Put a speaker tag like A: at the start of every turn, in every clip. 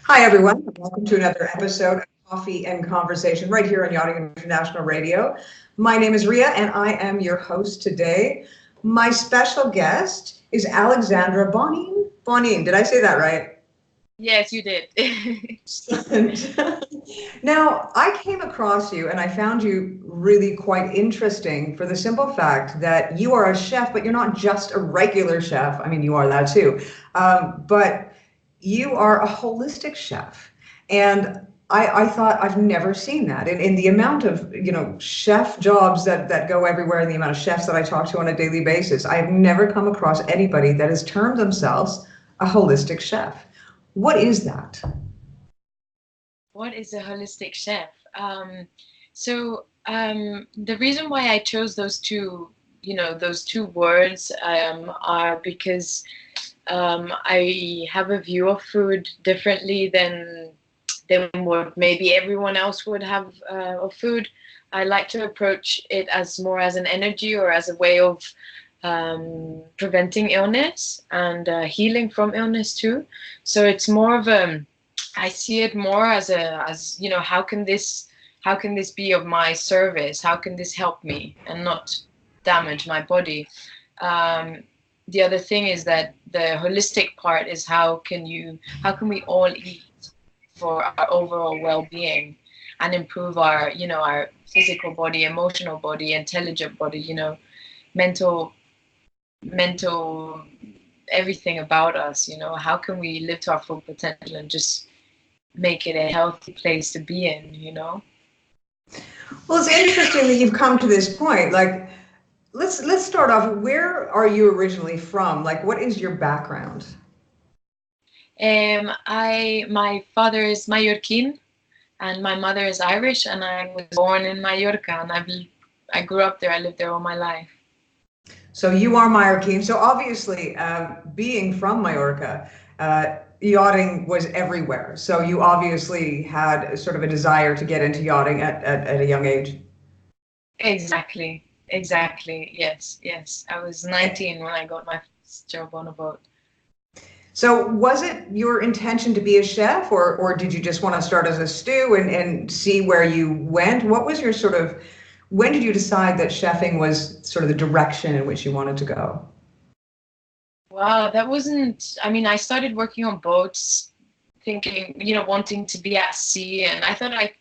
A: Hi, everyone, and welcome to another episode of Coffee and Conversation right here on Yachting International Radio. My name is Ria, and I am your host today. My special guest is Alexandra Bonnin. Bonnin, did I say that right?
B: Yes, you did.
A: Excellent. Now, I came across you and I found you really quite interesting for the simple fact that you are a chef, but you're not just a regular chef. I mean, you are that too. But you are a holistic chef. And I thought I've never seen that. In the amount of, chef jobs that go everywhere and the amount of chefs that I talk to on a daily basis, I've never come across anybody that has termed themselves a holistic chef. What is that?
B: What is a holistic chef? The reason why I chose those two words are because I have a view of food differently than what maybe everyone else would have of food. I like to approach it as more as an energy or as a way of preventing illness and healing from illness too. So it's more of a I see it more as how can this be of my service? How can this help me and not damage my body? Um, the other thing is that the holistic part is how can we all eat for our overall well-being and improve our physical body, emotional body, intelligent body, mental mental everything about us, how can we live to our full potential and just make it a healthy place to be in.
A: Well, it's interesting that you've come to this point. Like, let's start off. Where are you originally from? Like, what is your background?
B: My father is Mallorquin and my mother is Irish, and I was born in Mallorca, and I grew up there. I lived there all my life.
A: So you are Mallorquin. So obviously, being from Mallorca, yachting was everywhere. So you obviously had sort of a desire to get into yachting at a young age.
B: Exactly. Yes. I was 19 when I got my first job on a boat.
A: So was it your intention to be a chef, or did you just want to start as a stew and see where you went? What was your sort of, when did you decide that chefing was sort of the direction in which you wanted to go?
B: Wow, that wasn't. I mean, I started working on boats, thinking, wanting to be at sea, and I thought I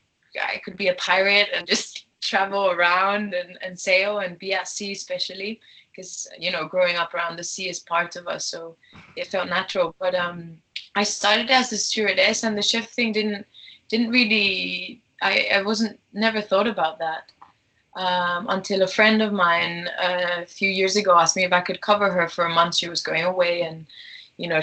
B: could be a pirate and just travel around and sail and be at sea, especially because growing up around the sea is part of us, so it felt natural. But I started as a stewardess, and the chef thing didn't really. I wasn't never thought about that until a friend of mine a few years ago asked me if I could cover her for a month. She was going away, and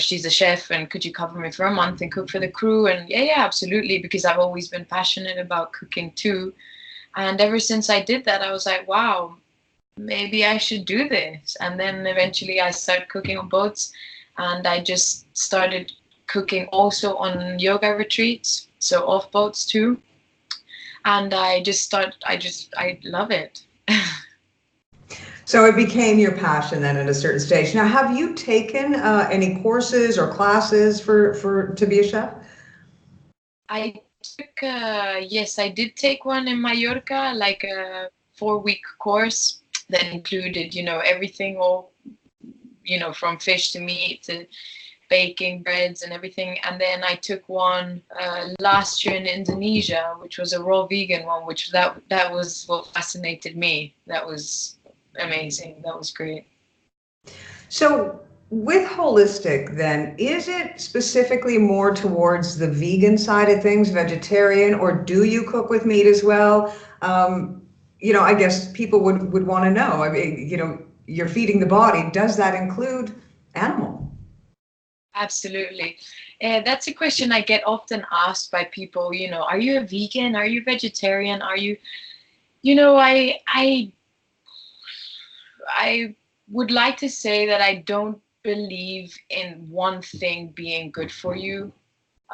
B: she's a chef, and could you cover me for a month and cook for the crew? And yeah, absolutely, because I've always been passionate about cooking too. And ever since I did that, I was like, wow, maybe I should do this. And then eventually I started cooking on boats, and I just started cooking also on yoga retreats, so off boats too. And I love it.
A: So it became your passion then at a certain stage. Now, have you taken any courses or classes for to be a chef?
B: I took, yes, I did take one in Mallorca, like a 4-week course that included, everything, all, from fish to meat to baking breads and everything. And then I took one last year in Indonesia, which was a raw vegan one, which that was what fascinated me. That was amazing. That was great.
A: So with holistic, then, is it specifically more towards the vegan side of things, vegetarian, or do you cook with meat as well? I guess people would want to know. I mean, you're feeding the body. Does that include animal?
B: Absolutely. That's a question I get often asked by people, are you a vegan? Are you vegetarian? Are you, you know, I would like to say that I don't believe in one thing being good for you.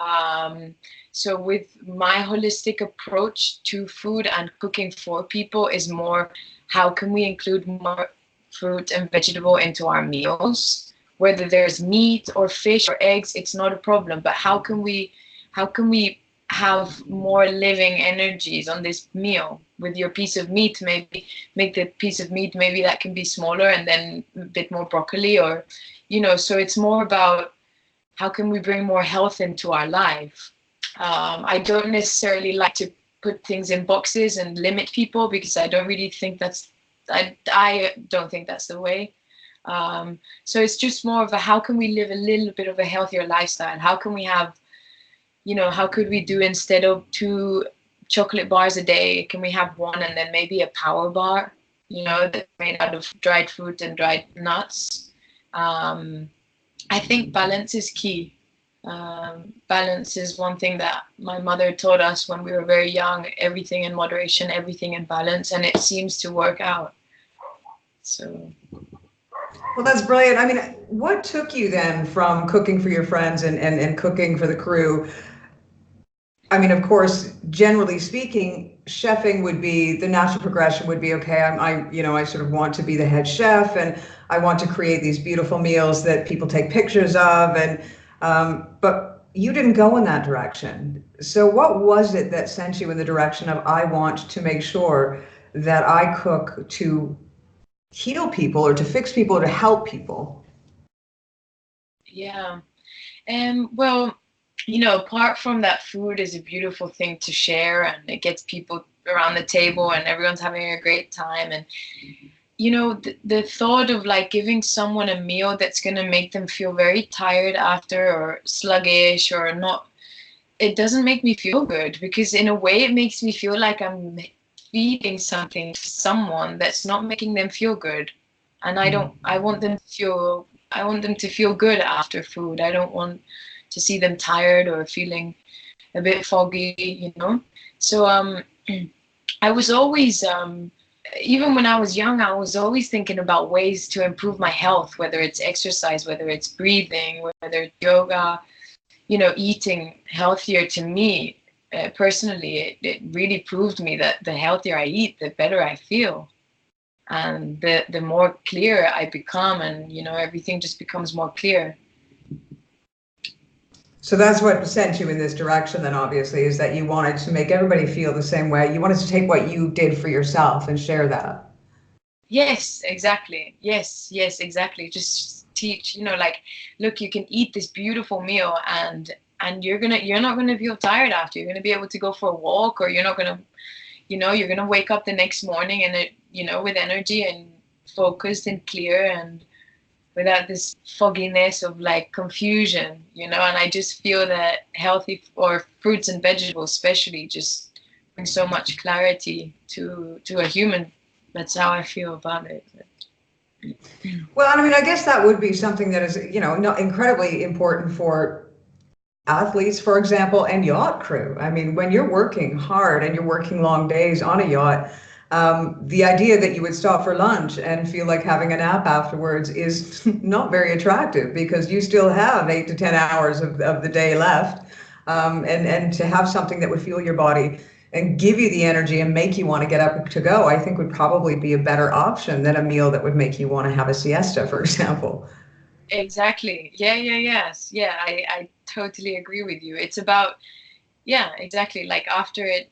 B: Um, so with my holistic approach to food and cooking for people is more how can we include more fruit and vegetable into our meals? Whether there's meat or fish or eggs, it's not a problem. But how can we have more living energies on this meal with your piece of meat? Maybe make the piece of meat, maybe that can be smaller, and then a bit more broccoli, or so it's more about how can we bring more health into our life. I don't necessarily like to put things in boxes and limit people, because I don't really think I don't think that's the way. So it's just more of a, how can we live a little bit of a healthier lifestyle? How can we have, how could we do, instead of 2 chocolate bars a day, can we have 1 and then maybe a power bar, that's made out of dried fruit and dried nuts? I think balance is key. Balance is one thing that my mother taught us when we were very young: everything in moderation, everything in balance, and it seems to work out. So.
A: Well, that's brilliant. I mean, what took you then from cooking for your friends and cooking for the crew? I mean, of course, generally speaking, chefing would be the natural progression would be, okay, I sort of want to be the head chef, and I want to create these beautiful meals that people take pictures of. But you didn't go in that direction. So what was it that sent you in the direction of, I want to make sure that I cook to heal people or to fix people or to help people?
B: Yeah. Well, apart from that, food is a beautiful thing to share, and it gets people around the table and everyone's having a great time. And, the thought of like giving someone a meal that's going to make them feel very tired after, or sluggish, or not, it doesn't make me feel good, because in a way it makes me feel like I'm feeding something to someone that's not making them feel good. And I want them to feel good after food. I don't want to see them tired or feeling a bit foggy, So I was always, even when I was young, I was always thinking about ways to improve my health, whether it's exercise, whether it's breathing, whether it's yoga, eating healthier. To me, personally, it really proved me that the healthier I eat, the better I feel. And the more clear I become, and, everything just becomes more clear.
A: So that's what sent you in this direction then, obviously, is that you wanted to make everybody feel the same way. You wanted to take what you did for yourself and share that.
B: Yes, exactly. Yes, exactly. Just teach, like, look, you can eat this beautiful meal, and you're not gonna feel tired after. You're gonna be able to go for a walk, or you're not gonna, you're gonna wake up the next morning and with energy and focused and clear, and without this fogginess of like confusion, and I just feel that healthy, or fruits and vegetables especially, just bring so much clarity to a human. That's how I feel about it.
A: Well, I mean, I guess that would be something that is, not incredibly important for athletes, for example, and yacht crew. I mean, when you're working hard and you're working long days on a yacht, the idea that you would stop for lunch and feel like having a nap afterwards is not very attractive, because you still have 8 to 10 hours of the day left. And to have something that would fuel your body and give you the energy and make you want to get up to go, I think would probably be a better option than a meal that would make you want to have a siesta, for example.
B: Exactly. Yes. Yeah, I totally agree with you. It's about, yeah, exactly. Like after it,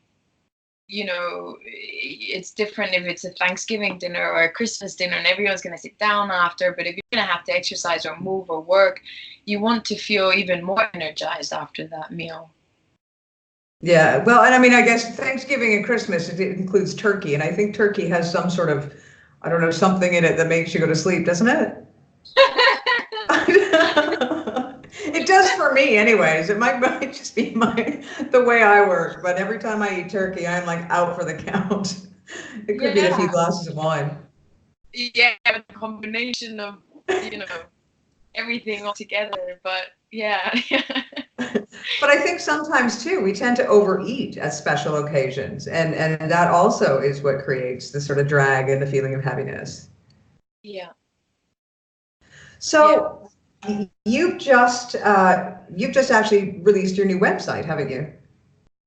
B: it's different if it's a Thanksgiving dinner or a Christmas dinner and everyone's going to sit down after. But if you're going to have to exercise or move or work, you want to feel even more energized after that meal.
A: Yeah, well, and I mean, I guess Thanksgiving and Christmas, it includes turkey, and I think turkey has some sort of, I don't know, something in it that makes you go to sleep, doesn't it? It does for me anyways. It might just be the way I work, but every time I eat turkey, I'm like out for the count. It could be a few
B: Yeah.
A: glasses of wine.
B: Yeah, a combination of, you know, everything all together. But yeah.
A: But I think sometimes too, we tend to overeat at special occasions, and that also is what creates the sort of drag and the feeling of heaviness.
B: Yeah.
A: So you've just actually released your new website, haven't you?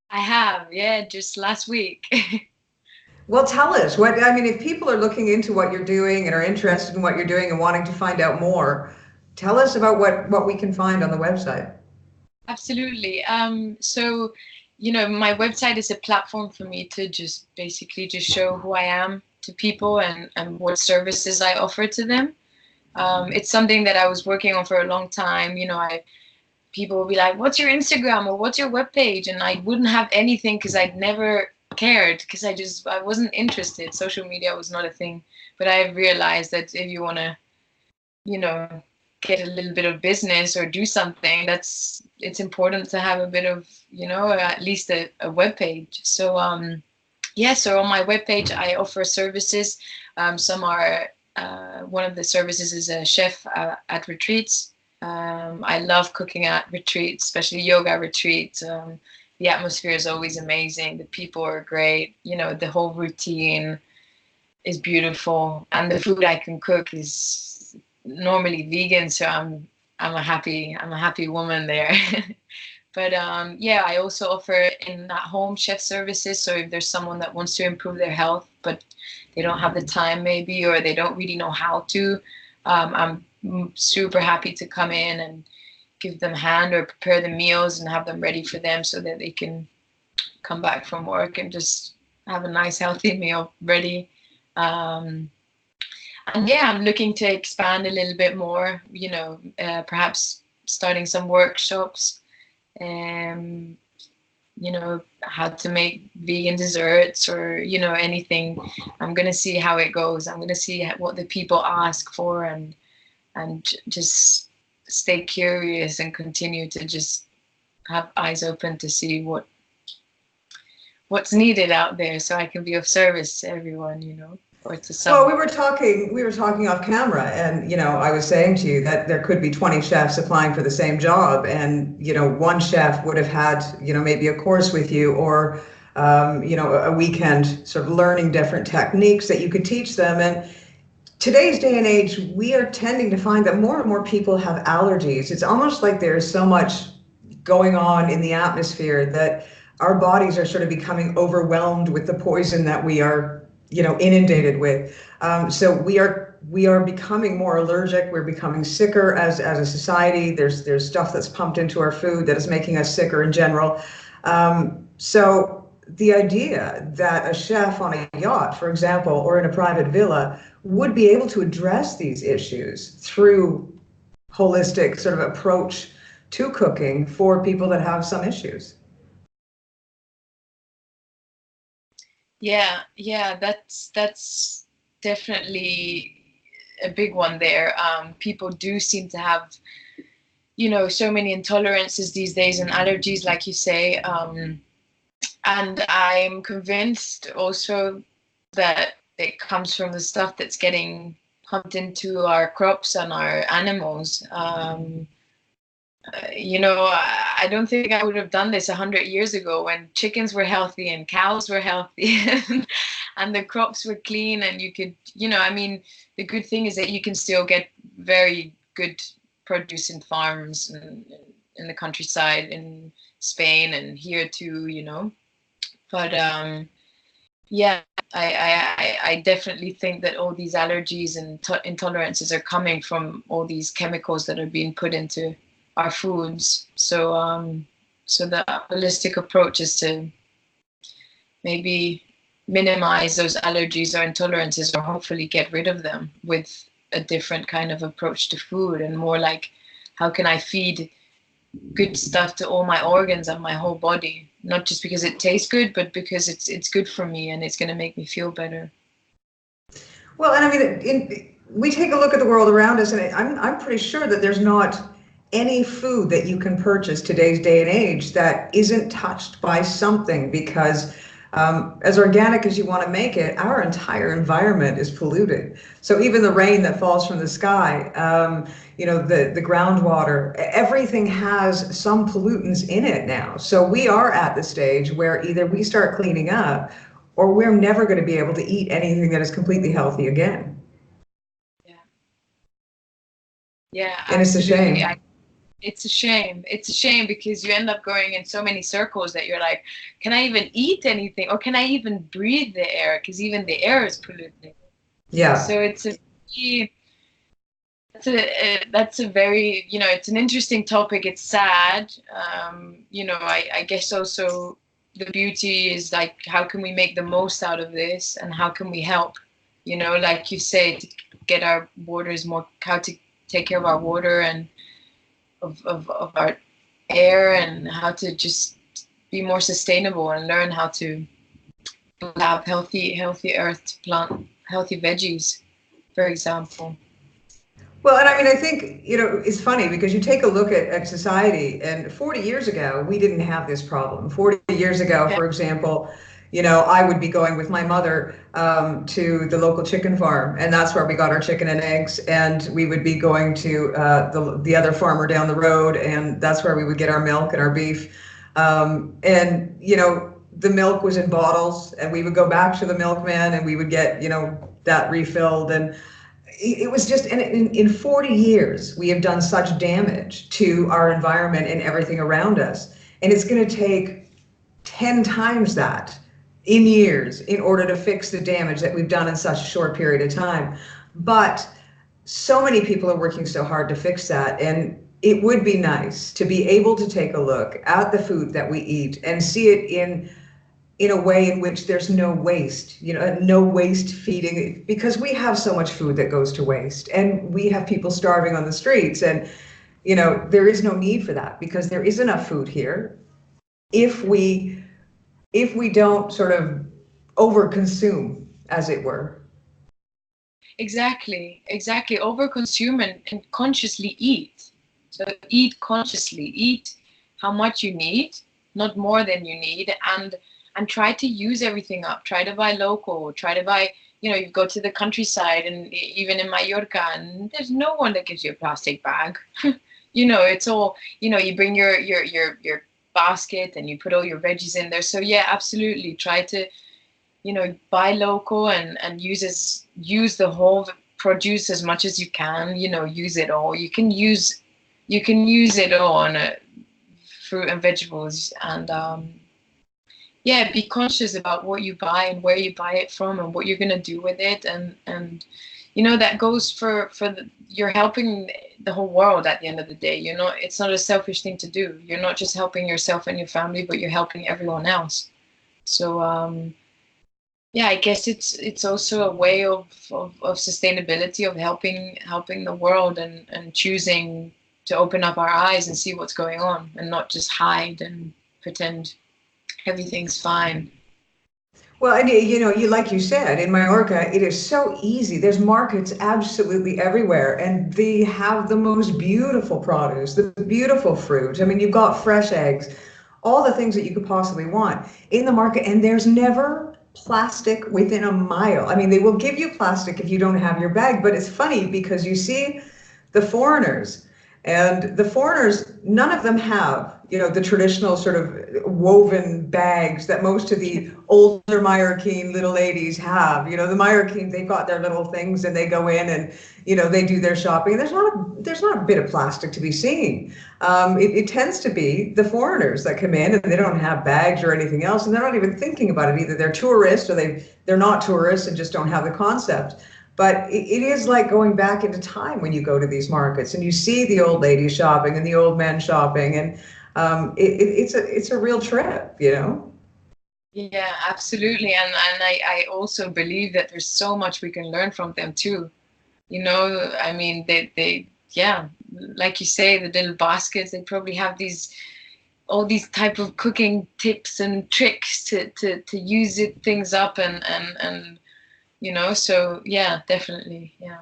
B: I have, yeah, just last week.
A: Well, tell us what, I mean, if people are looking into what you're doing and are interested in what you're doing and wanting to find out more, tell us about what we can find on the website.
B: Absolutely. So, my website is a platform for me to just basically just show who I am to people and what services I offer to them. It's something that I was working on for a long time. People will be like, "What's your Instagram or what's your webpage?" And I wouldn't have anything because I'd never cared because I wasn't interested. Social media was not a thing. But I realized that if you want to, you know, get a little bit of business or do something, it's important to have a bit of, at least a web page. So yeah, so on my webpage I offer services. Some are one of the services is a chef at retreats. I love cooking at retreats, especially yoga retreats. The atmosphere is always amazing. The people are great. The whole routine is beautiful, and the food I can cook is normally vegan. So I'm a happy woman there. But yeah, I also offer in at home chef services. So if there's someone that wants to improve their health, but they don't have the time maybe, or they don't really know how to, I'm super happy to come in and give them a hand or prepare the meals and have them ready for them so that they can come back from work and just have a nice healthy meal ready. Um, and yeah, I'm looking to expand a little bit more, perhaps starting some workshops, um, how to make vegan desserts or, anything. I'm going to see how it goes. I'm going to see what the people ask for and just stay curious and continue to just have eyes open to see what's needed out there so I can be of service to everyone, or to
A: Well,
B: some.
A: we were talking off camera, and I was saying to you that there could be 20 chefs applying for the same job, and one chef would have had maybe a course with you, or a weekend sort of learning different techniques that you could teach them. And today's day and age, we are tending to find that more and more people have allergies. It's almost like there's so much going on in the atmosphere that our bodies are sort of becoming overwhelmed with the poison that we are, inundated with. So we are becoming more allergic. We're becoming sicker as a society. There's stuff that's pumped into our food that is making us sicker in general. So the idea that a chef on a yacht, for example, or in a private villa would be able to address these issues through holistic sort of approach to cooking for people that have some issues.
B: Yeah, that's definitely a big one there. People do seem to have, so many intolerances these days and allergies, like you say. And I'm convinced also that it comes from the stuff that's getting pumped into our crops and our animals. I don't think I would have done this 100 years ago when chickens were healthy and cows were healthy and the crops were clean and you could, the good thing is that you can still get very good produce in farms and in the countryside in Spain and here too, But yeah, I definitely think that all these allergies and intolerances are coming from all these chemicals that are being put into our foods. So the holistic approach is to maybe minimize those allergies or intolerances, or hopefully get rid of them with a different kind of approach to food, and more like, how can I feed good stuff to all my organs and my whole body, not just because it tastes good, but because it's good for me and it's going to make me feel better.
A: Well, and I mean, we take a look at the world around us, and I'm pretty sure that there's not any food that you can purchase today's day and age that isn't touched by something, because as organic as you want to make it, our entire environment is polluted. So even the rain that falls from the sky, the groundwater, everything has some pollutants in it now. So we are at the stage where either we start cleaning up, or we're never going to be able to eat anything that is completely healthy again.
B: Yeah, yeah,
A: And it's a
B: absolutely.
A: shame.
B: It's a shame. It's a shame because you end up going in so many circles that you're like, can I even eat anything, or can I even breathe the air? Because even the air is polluted.
A: Yeah.
B: So it's a That's a very, it's an interesting topic. It's sad. I guess also the beauty is like, how can we make the most out of this, and how can we help? Like you say, to get our waters more, how to take care of our water and of our air, and how to just be more sustainable and learn how to have healthy earth to plant healthy veggies, for example.
A: Well, and I mean, I think, it's funny because you take a look at society, and 40 years ago, we didn't have this problem. 40 years ago,
B: Yeah.
A: for example, I would be going with my mother to the local chicken farm, and that's where we got our chicken and eggs. And we would be going to the other farmer down the road, and that's where we would get our milk and our beef. The milk was in bottles, and we would go back to the milkman, and we would get, that refilled. And it was just, and in 40 years, we have done such damage to our environment and everything around us. And it's going to take 10 times that in years in order to fix the damage that we've done in such a short period of time. But so many people are working so hard to fix that. And it would be nice to be able to take a look at the food that we eat and see it in a way in which there's no waste, no waste feeding, because we have so much food that goes to waste, and we have people starving on the streets. And, there is no need for that, because there is enough food here if we don't sort of overconsume, as it were.
B: Exactly. Overconsume and consciously eat. So eat consciously, eat how much you need, not more than you need, and try to use everything up. Try to buy local, try to buy, you go to the countryside, and even in Mallorca, and there's no one that gives you a plastic bag. It's all, you bring your basket and you put all your veggies in there. So yeah, absolutely. Try to, buy local and use the whole produce as much as you can, use it all. You can use it all on fruit and vegetables. And yeah, be conscious about what you buy and where you buy it from and what you're going to do with it. And that goes for you're helping the whole world at the end of the day. It's not a selfish thing to do. You're not just helping yourself and your family, but you're helping everyone else. So yeah, I guess it's also a way of sustainability, of helping the world, and choosing to open up our eyes and see what's going on, and not just hide and pretend everything's fine.
A: Well, and you like you said, in Mallorca, it is so easy. There's markets absolutely everywhere, and they have the most beautiful produce, the beautiful fruit. I mean, you've got fresh eggs, all the things that you could possibly want in the market, and there's never plastic within a mile. I mean, they will give you plastic if you don't have your bag, but it's funny because you see the foreigners, and the foreigners, none of them have, the traditional sort of woven bags that most of the older Mallorquin little ladies have. The Mallorquins, they've got their little things, and they go in and, they do their shopping. There's not a bit of plastic to be seen. It tends to be the foreigners that come in, and they don't have bags or anything else, and they're not even thinking about it. Either they're tourists, or they're not tourists and just don't have the concept. But it is like going back into time when you go to these markets and you see the old ladies shopping and the old men shopping, and it's a real trip,
B: Yeah, absolutely. And I also believe that there's so much we can learn from them too. I mean, they yeah, like you say, the little baskets, they probably have all these type of cooking tips and tricks to use things up, and so yeah, definitely. Yeah.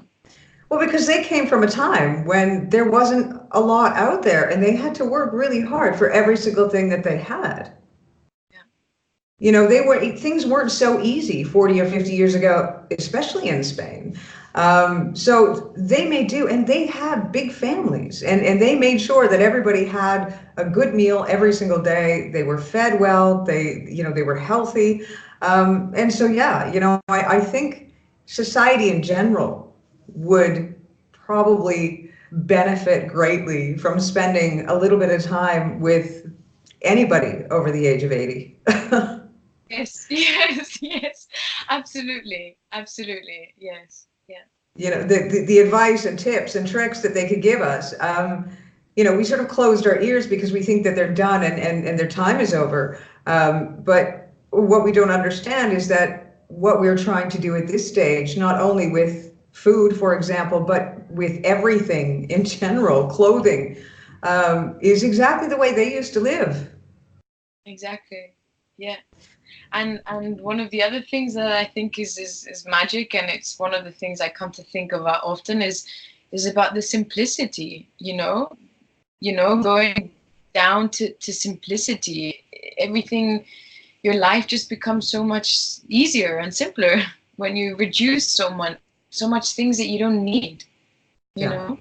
A: Well, because they came from a time when there wasn't a lot out there, and they had to work really hard for every single thing that they had. Things weren't so easy 40 or 50 years ago, especially in Spain. So they made do, and they had big families, and they made sure that everybody had a good meal every single day. They were fed well. They were healthy. And so, yeah, I think society in general would probably benefit greatly from spending a little bit of time with anybody over the age of 80.
B: Yes, yes, absolutely, yes, yeah.
A: the advice and tips and tricks that they could give us. We sort of closed our ears because we think that they're done and their time is over. But what we don't understand is that what we're trying to do at this stage, not only with food, for example, but with everything in general, clothing, is exactly the way they used to live.
B: Exactly. Yeah. And one of the other things that I think is magic, and it's one of the things I come to think about often, is about the simplicity, going down to simplicity. Everything, your life just becomes so much easier and simpler when you reduce so much things that you don't need, you
A: Yeah.
B: know?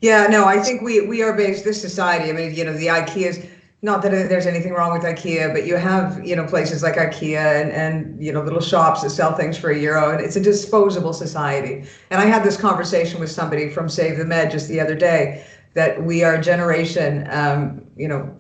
A: Yeah, no, I think we are based this society. I mean, the IKEA's, not that there's anything wrong with IKEA, but you have, places like IKEA and little shops that sell things for €1, and it's a disposable society. And I had this conversation with somebody from Save the Med just the other day, that we are a generation,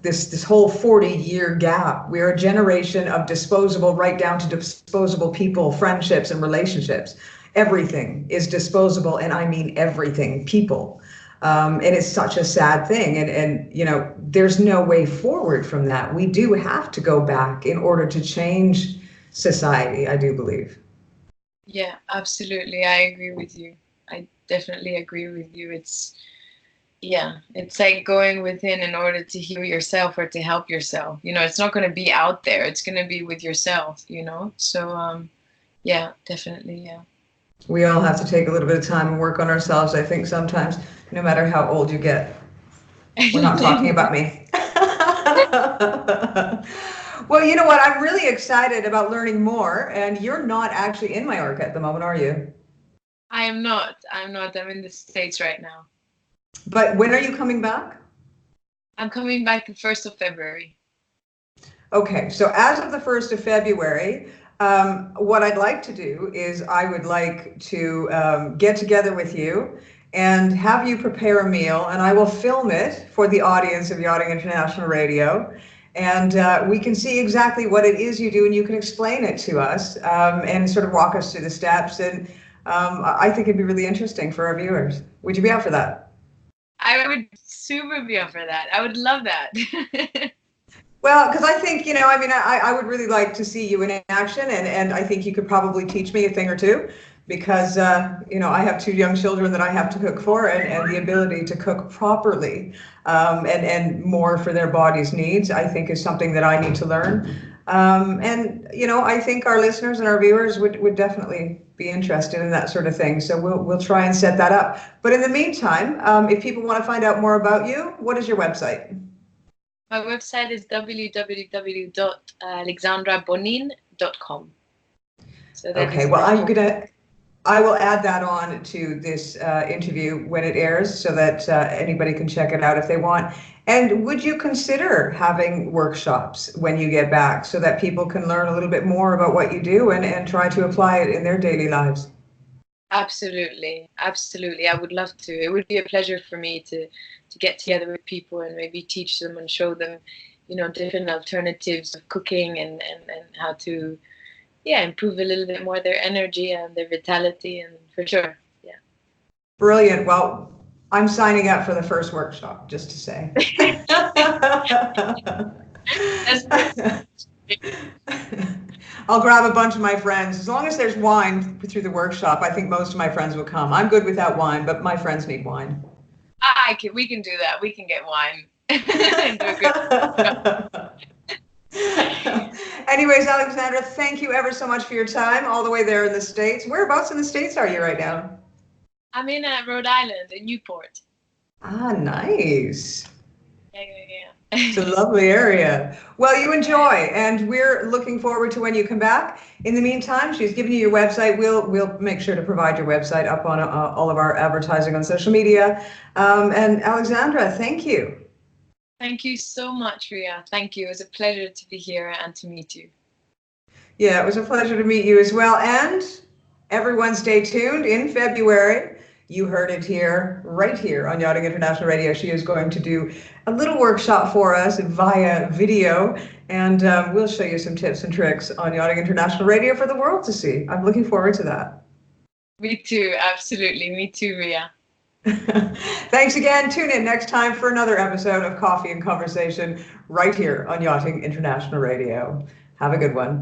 A: this whole 40-year gap, we're a generation of disposable, right down to disposable people, friendships, and relationships. Everything is disposable, and I mean everything, people. And it's such a sad thing. And there's no way forward from that. We do have to go back in order to change society, I do believe.
B: Yeah, absolutely. I agree with you. I definitely agree with you. It's like going within in order to heal yourself or to help yourself. It's not going to be out there. It's going to be with yourself, So, yeah, definitely. Yeah.
A: We all have to take a little bit of time and work on ourselves, I think, sometimes, no matter how old you get. We're not talking about me. Well, you know what? I'm really excited about learning more. And you're not actually in Mallorca at the moment, are you?
B: I am not. I'm not. I'm in the States right now.
A: But when are you coming back?
B: I'm coming back the 1st of February.
A: Okay, so as of the 1st of February, what I'd like to do is I would like to get together with you and have you prepare a meal, and I will film it for the audience of Yachting International Radio. And we can see exactly what it is you do, and you can explain it to us and sort of walk us through the steps. And I think it'd be really interesting for our viewers. Would you be up for that?
B: I would super be up for that. I would love that.
A: Well, because I think, I would really like to see you in action, and I think you could probably teach me a thing or two because, I have 2 young children that I have to cook for, and the ability to cook properly and more for their body's needs, I think is something that I need to learn. I think our listeners and our viewers would definitely be interested in that sort of thing. So we'll try and set that up. But in the meantime, if people want to find out more about you, what is your website?
B: My website is www.alexandrabonnin.com. So that
A: Okay,
B: is
A: well, I will add that on to this interview when it airs so that anybody can check it out if they want. And would you consider having workshops when you get back so that people can learn a little bit more about what you do and try to apply it in their daily lives?
B: Absolutely. Absolutely. I would love to. It would be a pleasure for me to get together with people and maybe teach them and show them, different alternatives of cooking and how to, improve a little bit more their energy and their vitality, and for sure. Yeah.
A: Brilliant. Well, I'm signing up for the first workshop, just to say. I'll grab a bunch of my friends. As long as there's wine through the workshop, I think most of my friends will come. I'm good without wine, but my friends need wine.
B: We can do that. We can get wine.
A: Anyways, Alexandra, thank you ever so much for your time all the way there in the States. Whereabouts in the States are you right now?
B: I'm in Rhode Island, in Newport.
A: Ah, nice.
B: Yeah.
A: It's a lovely area. Well, you enjoy, and we're looking forward to when you come back. In the meantime, she's given you your website. We'll make sure to provide your website up on all of our advertising on social media. And Alexandra, thank you.
B: Thank you so much, Ria. Thank you. It was a pleasure to be here and to meet you.
A: Yeah, it was a pleasure to meet you as well. And everyone stay tuned in February. You heard it here, right here on Yachting International Radio. She is going to do a little workshop for us via video, and we'll show you some tips and tricks on Yachting International Radio for the world to see. I'm looking forward to that.
B: Me too. Absolutely. Me too, Ria.
A: Thanks again. Tune in next time for another episode of Coffee and Conversation right here on Yachting International Radio. Have a good one.